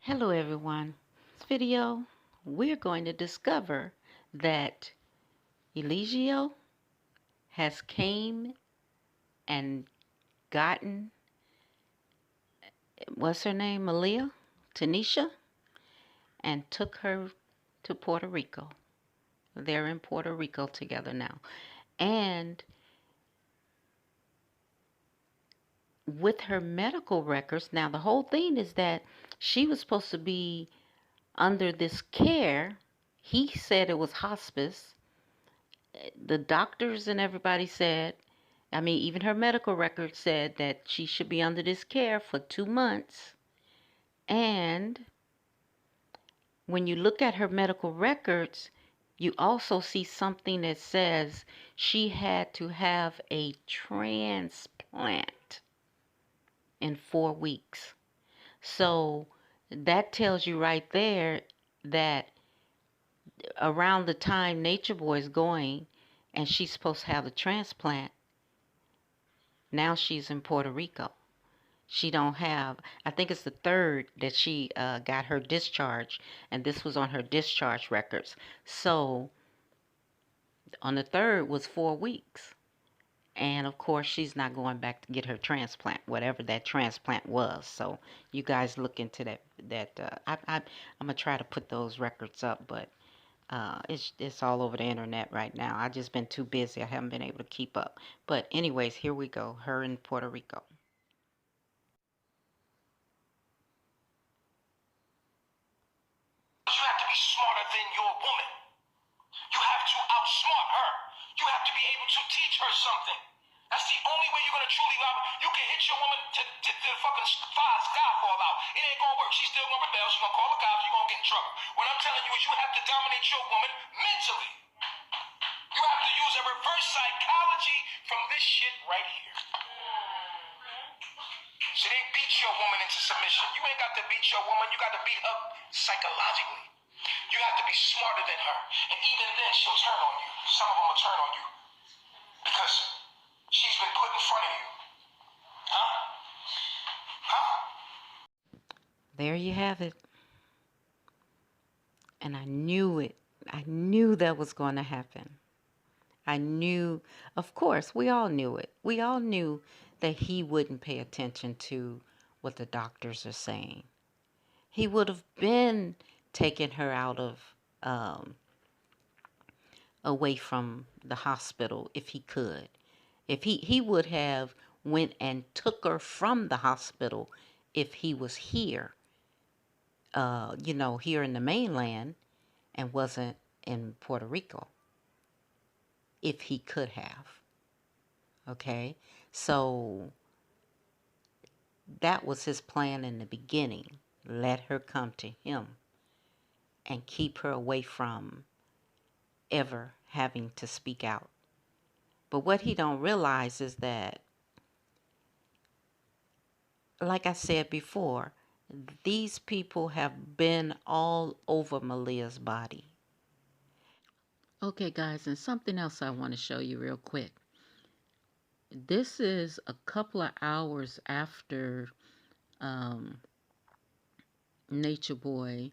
Hello everyone. In this video, we're going to discover that Eligio has came and gotten, what's her name, Malia, Tanisha, and took her to Puerto Rico. They're in Puerto Rico together now. And with her medical records, now the whole thing is that she was supposed to be under this care. He said it was hospice. The doctors and everybody said, even her medical record said that she should be under this care for 2 months. And when you look at her medical records, you also see something that says she had to have a transplant in 4 weeks. So that tells you right there that around the time Nature Boy is going and she's supposed to have the transplant, now she's in Puerto Rico. She don't have, I think it's the third that she got her discharge, and this was on her discharge records. So on the third was 4 weeks. And of course, she's not going back to get her transplant, whatever that transplant was. So you guys look into that. I'm gonna try to put those records up, but it's all over the internet right now. I've just been too busy. I haven't been able to keep up. But anyways, here we go. Her in Puerto Rico. You have to be smarter than your woman. You have to outsmart her. You have to be able to teach her something. That's the only way you're going to truly love her. You can hit your woman to the fucking sky fall out. It ain't going to work. She's still going to rebel. She's going to call the cops. You're going to get in trouble. What I'm telling you is you have to dominate your woman mentally. You have to use a reverse psychology from this shit right here. So they beat your woman into submission. You ain't got to beat your woman. You got to beat her psychologically. You have to be smarter than her. And even then, she'll turn on you. Some of them will turn on you. Because she's been put in front of you. Huh? Huh? There you have it. And I knew it. I knew that was going to happen. I knew, of course, we all knew it. We all knew that he wouldn't pay attention to what the doctors are saying. He would have been taking her out of, away from the hospital if he could. If he would have went and took her from the hospital if he was here, here in the mainland and wasn't in Puerto Rico, if he could have. Okay, so that was his plan in the beginning. Let her come to him and keep her away from ever having to speak out. But what he don't realize is that, like I said before, these people have been all over Malia's body. Okay, guys, and something else I want to show you real quick. This is a couple of hours after Nature Boy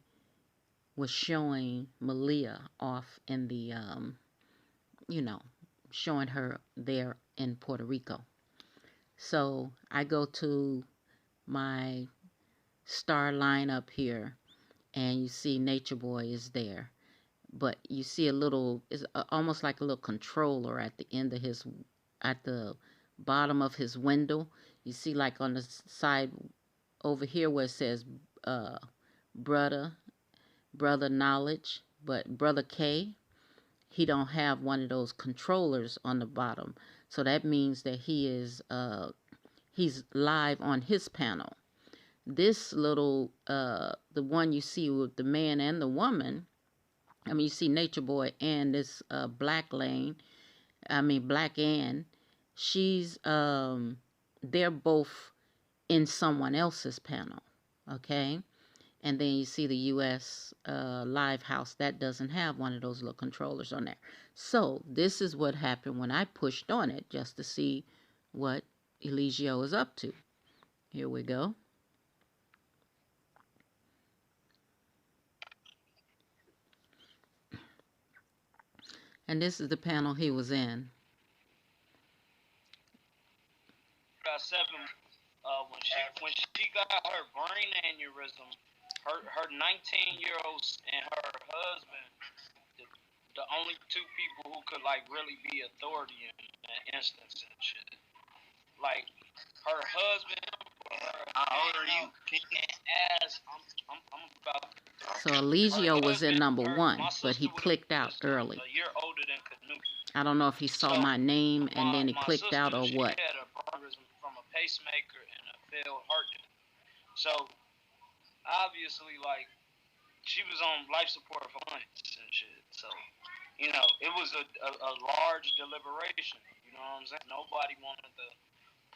was showing Malia off in the, showing her there in Puerto Rico. So I go to my star lineup here, and you see Nature Boy is there. But you see a little, it's almost like a little controller at the end of his, at the bottom of his window. You see like on the side over here where it says brother knowledge, but brother K, he don't have one of those controllers on the bottom. So that means that he is he's live on his panel. This little the one you see with the man and the woman, you see Nature Boy and this Black Ann, she's they're both in someone else's panel, okay? And then you see the U.S. Live House. That doesn't have one of those little controllers on there. So this is what happened when I pushed on it just to see what Eligio is up to. Here we go. And this is the panel he was in. Got 7. When she got her brain aneurysm, her 19-year-old and her husband, the only 2 people who could like really be authority in that instance and shit. Like her husband. How old are you? I'm about. So Eligio was in number 1, but he clicked out early. A year older than Canute. I don't know if he saw my name and then he clicked out or what. She had a aneurysm from a pacemaker and a failed heart. So obviously, like, she was on life support for months and shit. So, you know, it was a large deliberation. You know what I'm saying? Nobody wanted to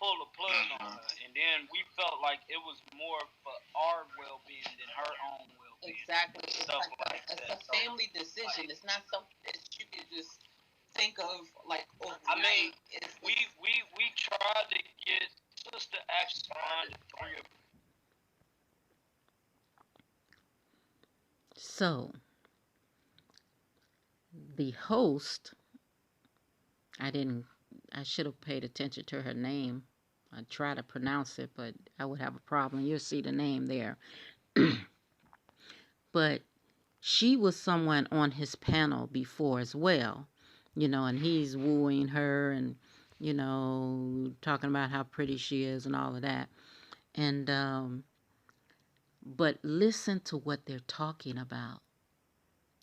pull a plug on her. And then we felt like it was more for our well-being than her own well-being. Exactly. It's like it's a family decision. It's not something that you can just think of like overnight. I mean, we tried to get Sister Action on 3 of. So the host, I should have paid attention to her name. I try to pronounce it, but I would have a problem. You'll see the name there. But she was someone on his panel before as well, you know, and he's wooing her and, you know, talking about how pretty she is and all of that. And, but listen to what they're talking about.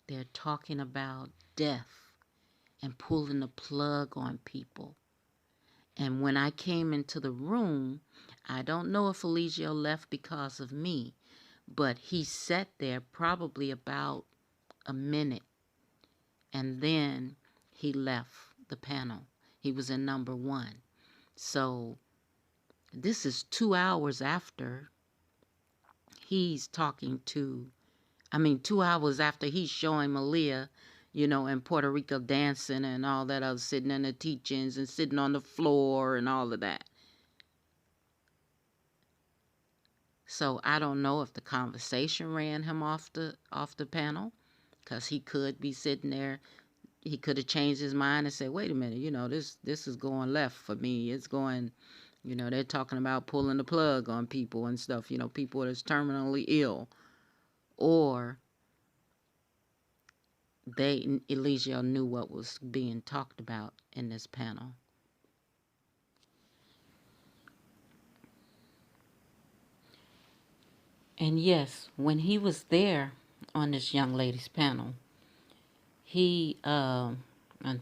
They're talking about death and pulling the plug on people. And when I came into the room, I don't know if Eligio left because of me, but he sat there probably about a minute, and then he left the panel. He was in number 1. So this is 2 hours after he's talking to, 2 hours after he's showing Malia, you know, in Puerto Rico dancing and all that other, sitting in the teachings and sitting on the floor and all of that. So I don't know if the conversation ran him off the panel, because he could be sitting there. He could have changed his mind and said, wait a minute, you know, this is going left for me. It's going, you know, they're talking about pulling the plug on people and stuff, you know, people that's terminally ill. Or Eligio knew what was being talked about in this panel. And yes, when he was there on this young lady's panel, he, and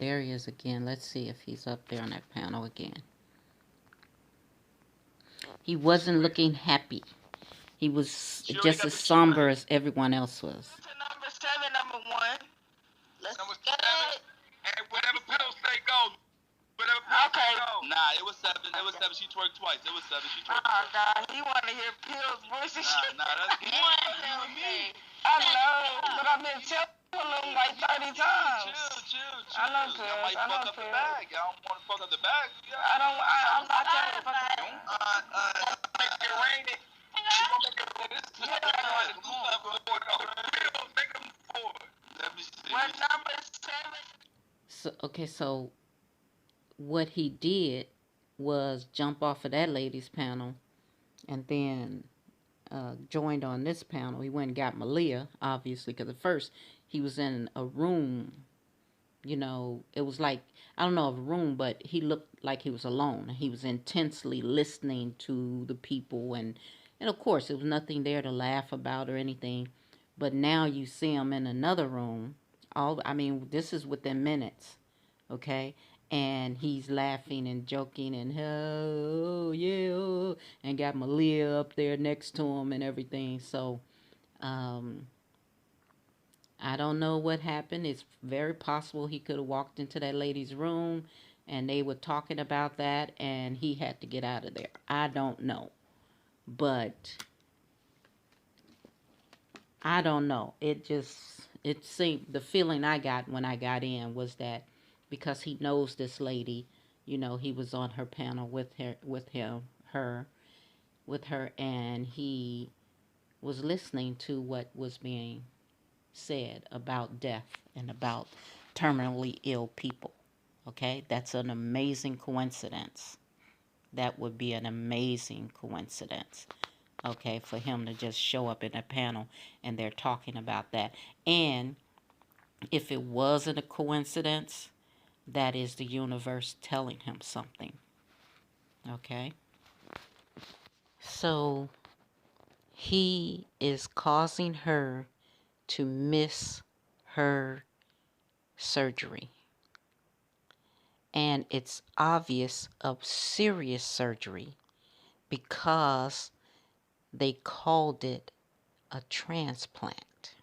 there he is again. Let's see if he's up there on that panel again. He wasn't looking happy. He was just as somber as everyone else was. Number 7, number 1. Let's number 7. Hey, whatever pills say go. Whatever pills say go. Nah, it was 7. It was 7. She twerked twice. It was 7. She twerked twice. Oh, God. He want to hear pills voices. Nah, that's you and me. I know, but I've been telling him like 30 times. Chill. I know, Chris. Y'all might fuck up the bag. Y'all don't want to fuck up the bag. Yeah. I'm not telling you to fuck up. Make it rain. You gonna make it rain. This is make them forward. Let me see. What number 7? So what he did was jump off of that lady's panel and then joined on this panel. He went and got Malia, obviously, because at first he was in a room, you know, it was like, I don't know of a room, but he looked like he was alone. He was intensely listening to the people, and of course, there was nothing there to laugh about or anything. But now you see him in another room. This is within minutes, okay? And he's laughing and joking and oh yeah, oh, and got Malia up there next to him and everything. So I don't know what happened. It's very possible he could have walked into that lady's room and they were talking about that and he had to get out of there. I don't know. But I don't know. It seemed, the feeling I got when I got in was that because he knows this lady, you know, he was on her panel with her, and he was listening to what was being said about death and about terminally ill people. Okay, that's an amazing coincidence. That would be an amazing coincidence. Okay, for him to just show up in a panel and they're talking about that. And if it wasn't a coincidence, that is the universe telling him something. Okay, so he is causing her to miss her surgery. And it's obvious of serious surgery because they called it a transplant.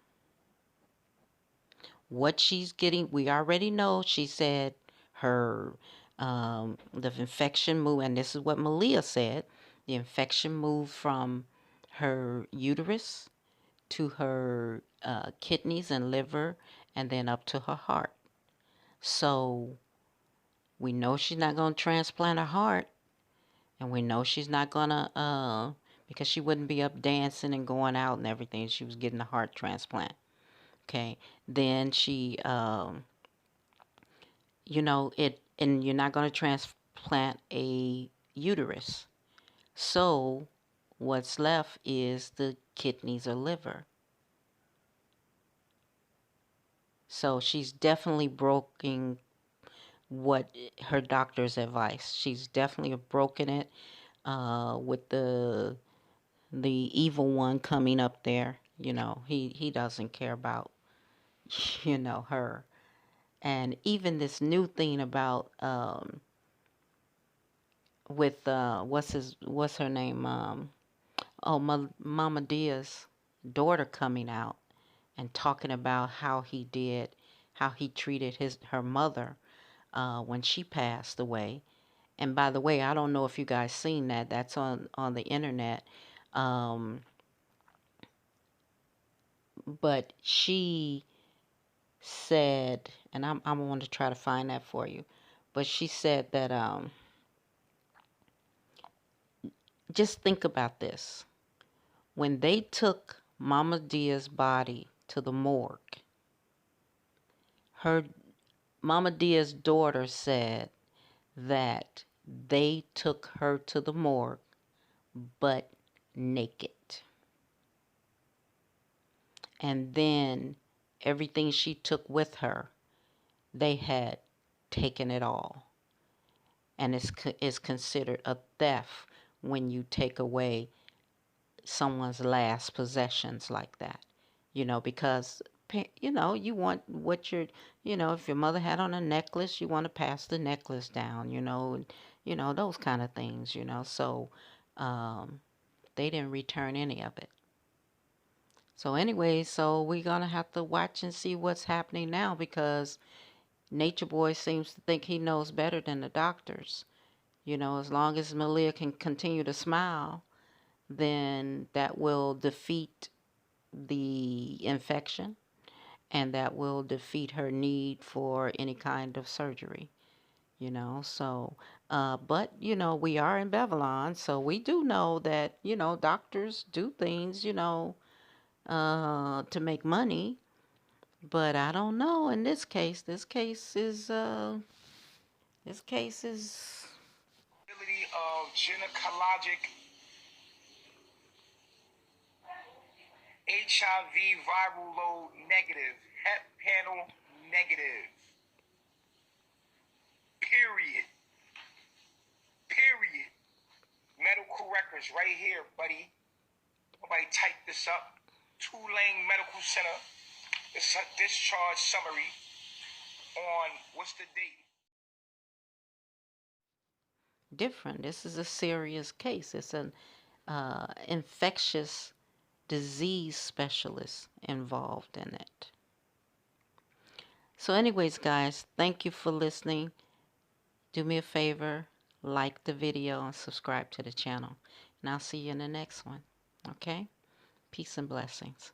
What she's getting, we already know. She said her the infection moved, and this is what Malia said. The infection moved from her uterus to her kidneys and liver, and then up to her heart. So we know she's not going to transplant her heart, and we know she's not going to, because she wouldn't be up dancing and going out and everything. She was getting a heart transplant. Okay. Then she, and you're not going to transplant a uterus. So what's left is the kidneys or liver. So she's definitely broken what her doctor's advice. She's definitely broken it with the evil one coming up there. He doesn't care about her. And even this new thing about with what's her name, Mama Dia's daughter coming out and talking about how he treated her mother when she passed away. And by the way, I don't know if you guys seen that. That's on the internet. But she said, and I'm going to try to find that for you. But she said that just think about this. When they took Mama Dia's body to the morgue, her Mama Dia's daughter said that they took her to the morgue but naked. And then everything she took with her, they had taken it all. And it's considered a theft when you take away someone's last possessions like that. Because you want what if your mother had on a necklace, you want to pass the necklace down, and those kind of things, so they didn't return any of it. So anyway, so we're gonna have to watch and see what's happening now, because Nature Boy seems to think he knows better than the doctors. As long as Malia can continue to smile, then that will defeat the infection, and that will defeat her need for any kind of surgery. So but we are in Babylon, so we do know that doctors do things to make money. But I don't know in this case. This case is Of gynecologic HIV viral load negative, Hep panel negative. Period. Period. Medical records right here, buddy. Nobody type this up. Tulane Medical Center. It's a discharge summary on what's the date? different. This is a serious case. It's an infectious disease specialist involved in it. So anyways, guys, thank you for listening. Do me a favor, like the video and subscribe to the channel. And I'll see you in the next one. Okay? Peace and blessings.